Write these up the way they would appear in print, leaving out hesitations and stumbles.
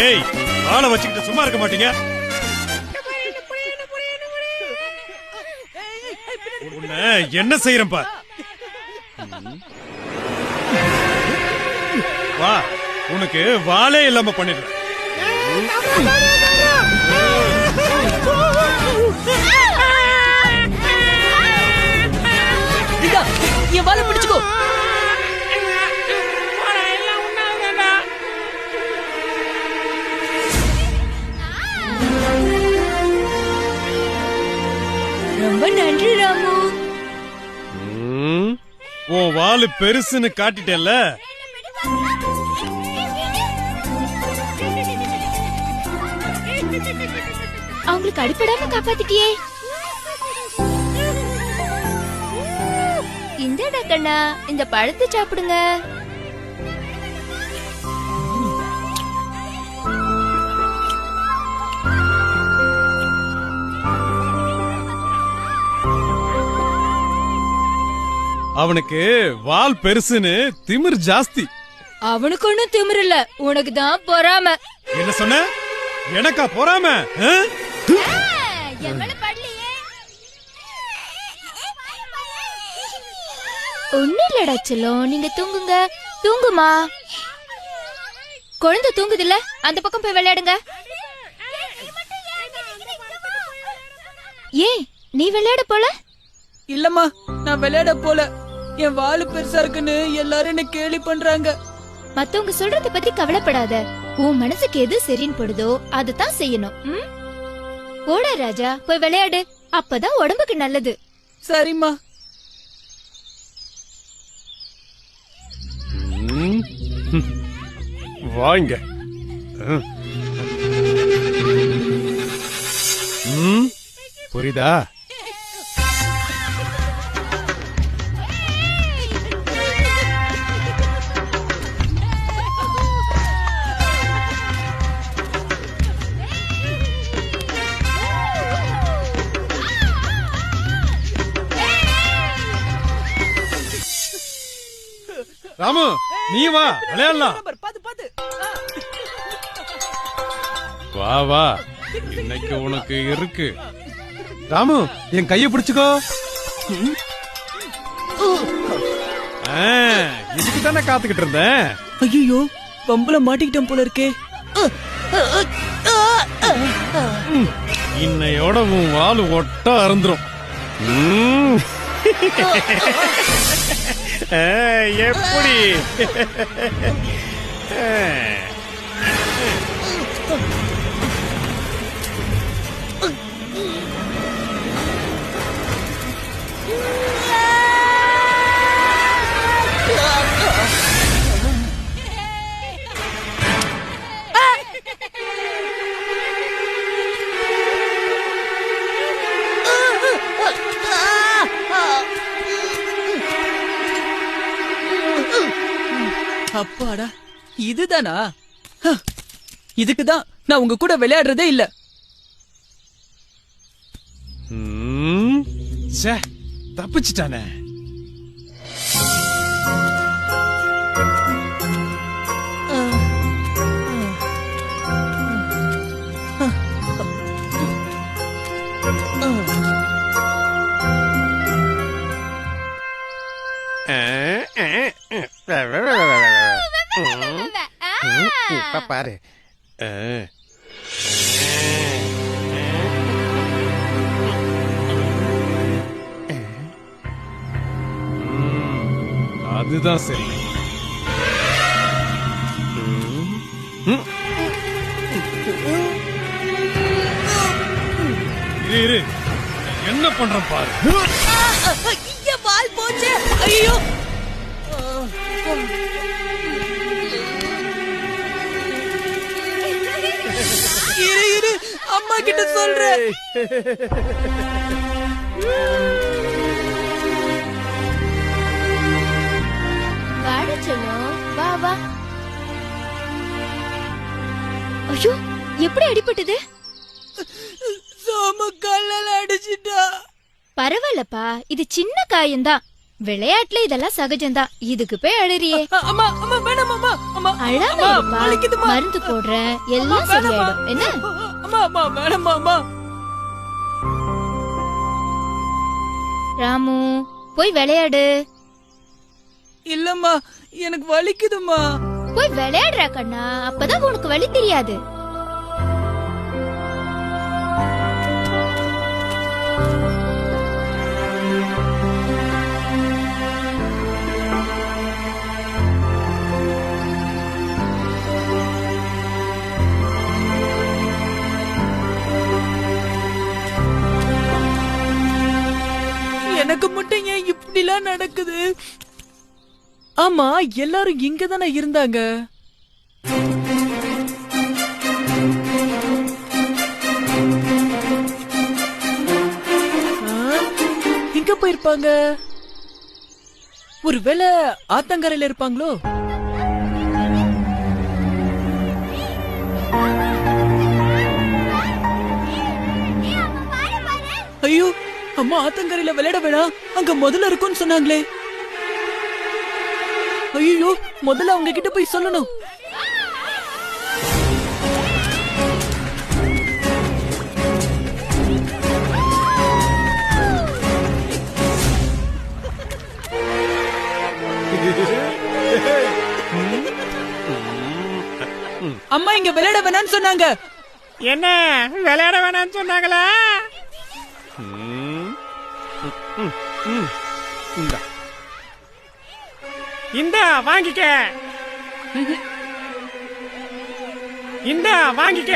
ஏய், ஆளை வச்சுக்கிட்டு சும்மா இருக்க மாட்டீங்க. உன்னை என்ன செய்யறப்பா? வா, உனக்கு வாளே இல்லாம பண்ணிடுறேன். என் வாழை பிடிச்சுக்கோ. ரொம்ப நன்றி ராமு. உன் வாளு பெருசுன்னு காட்டிட்டேல்ல. அவங்களுக்கு அடிப்படாம காப்பாத்திட்டியே. இந்தடா கண்ணா, இந்த பழத்தை சாப்பிடுங்க. அவனுக்கு வால் பெருசுன்னு திமிர் ஜாஸ்தி. அவனுக்கு ஒண்ணும் திமிர் இல்ல, உனக்கு தான் பொறாம. என்ன சொன்ன? எனக்கா பொறாம? ஒண்ணு இல்லடா செல்லம், நீங்க தூங்குங்க. தூங்குமா, குழந்தை தூங்குதுல்ல, அந்த பக்கம் போய் விளையாடுங்க. ஏன் நீ விளையாட போல? இல்லம்மா, நான் விளையாட போல. என் வாலு பெருசா இருக்குன்னு எல்லாரும் என்ன கேலி பண்றாங்க. மத்தவங்க சொல்றத பத்தி கவலைப்படாத. உன் மனசுக்கு எது சரின்னு படுதோ அதுதான் செய்யணும். போட ராஜா, போய் விளையாடு. அப்பதான் உடம்புக்கு நல்லது. சரிம்மா. வாங்க. புரியுதா? ராமு, நீ வா, விளையாடலாம். வா வா, இன்னைக்கு உனக்கு இருக்கு. ராமு, என் கைய பிடிச்சுக்கோ. இதுக்கு தானே காத்துக்கிட்டு இருந்தேன். ஐயோ, பம்புல மாட்டிக்கிட்டேன் போல இருக்கே. இன்னையோட உன் வாலு ஒட்ட அறந்துரும். எப்படி? அப்பாடா, இதுதானா? இதுக்குதான் நான் உங்க கூட விளையாடுறதே இல்ல. தப்பிச்சிட்டானே. பாரு, அதுதான் சரி. இரு, என்ன பண்ற பாரு. வால் போச்சு. ஐயோ, இரு, அம்மா கிட்ட சொல்றேன். வாட செல்லம், வா வா. ஐயோ, எப்படி அடிபட்டது? சோமு கல்லால அடிச்சிட்டா. பரவாயில்லப்பா, இது சின்ன காயம்தான். விளையாட்டுல இதெல்லாம் சகஜம்தான். இதுக்கு போய் அழறியே. அம்மா, அம்மா வேணாம். அம்மா அம்மா அழாம அம்மா, இருப்பா. வலிக்குதும்மா. மருந்து போடுறேன், எல்லாம் வேணாம்மா. சரியாயிடும். என்ன? அம்மா அம்மா வேணாம்மா அம்மா. ராமு, போய் விளையாடு. இல்லம்மா எனக்கு வலிக்குதும்மா. போய் விளையாடுறா கண்ணா, அப்பதான் உனக்கு வலி தெரியாது. எனக்கு மட்டும் ஏன் இப்படிலாம் நடக்குது? ஆமா, எல்லாரும் இங்க தானே இருந்தாங்க. எங்க போயிருப்பாங்க? ஒருவேளை ஆத்தங்கரையில இருப்பாங்களோ? ஐயோ, அம்மா ஆத்தங்கரையில விளையாட வேணாம், அங்க முதல்ல இருக்கும்னு சொன்னாங்களே. ஐயோ, முதல்ல அவங்க கிட்ட போய் சொல்லணும். அம்மா இங்க விளையாட வேணாம்னு சொன்னாங்க. என்ன விளையாட வேணாம்னு சொன்னாங்களா? இந்த வாங்கிக்க, இந்த வாங்கிக்க.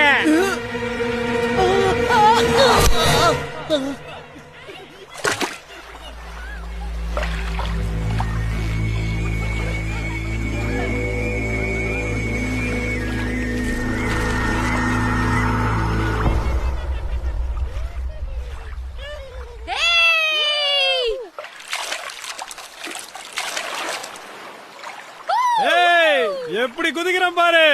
ஏய், எப்படி குதிக்கிறான் பாரு.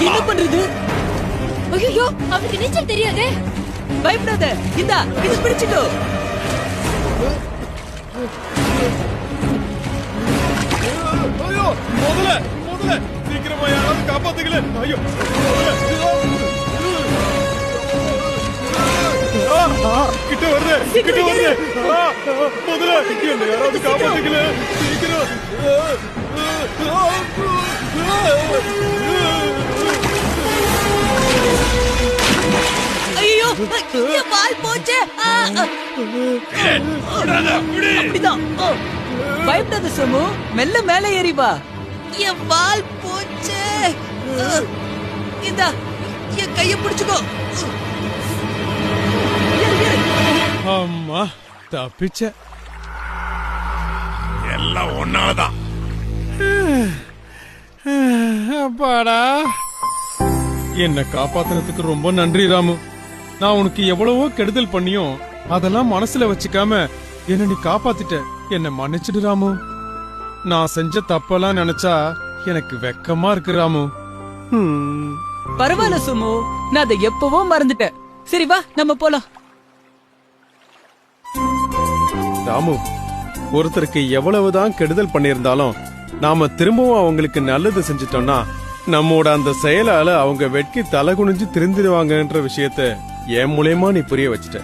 என்ன பண்றது? ஐயோ, அவனுக்கு நீச்சல் தெரியாதே. பயப்படாத, இந்தா இது பிடிச்சுக்கோ. ஐயோ, முதல்ல சீக்கிரமா யாராவது காப்பாத்துக்கல. ஐயோ, கிட்ட வருது. முதல்ல என்ன யாராவது காப்பாத்துக்கல, சீக்கிரம். ஐயோ, என் வால் போச்சே. அப்படிதான். பயப்படாத சமு, மெல்ல மேலே ஏறி வா. என் வால் போச்சே. இந்தா என் கைய பிடிச்சுக்கோ. அம்மா, தப்பிச்ச. எல்லாம் ஒன்னாலதான். அப்பாடா, என்ன காப்பாத்துறதுக்கு ரொம்ப நன்றி ராமு. நான் உனக்கு எவ்வளவோ கெடுதல் பண்ணியும் அதெல்லாம் மனசுல வச்சுக்காம என்ன நீ காப்பாத்திட்ட. என்ன மன்னிச்சிடு ராமு. நான் செஞ்ச தப்பெல்லாம் நினைச்சா எனக்கு வெக்கமா இருக்கு ராமு. பரவாயில்ல சுமு, நான் அதை எப்பவோ மறந்துட்டேன். சரி வா, நம்ம போலாம். ராமு, ஒருத்தருக்கு எவ்வளவுதான் கெடுதல் பண்ணியிருந்தாலும் நாம திரும்பவும் அவங்களுக்கு நல்லது செஞ்சிட்டோம்னா நம்மோட அந்த செயலால அவங்க வெட்கி தலை குனிஞ்சு திருந்திடுவாங்கன்ற விஷயத்த என் மூலமா நீ புரிய வச்சிட்ட.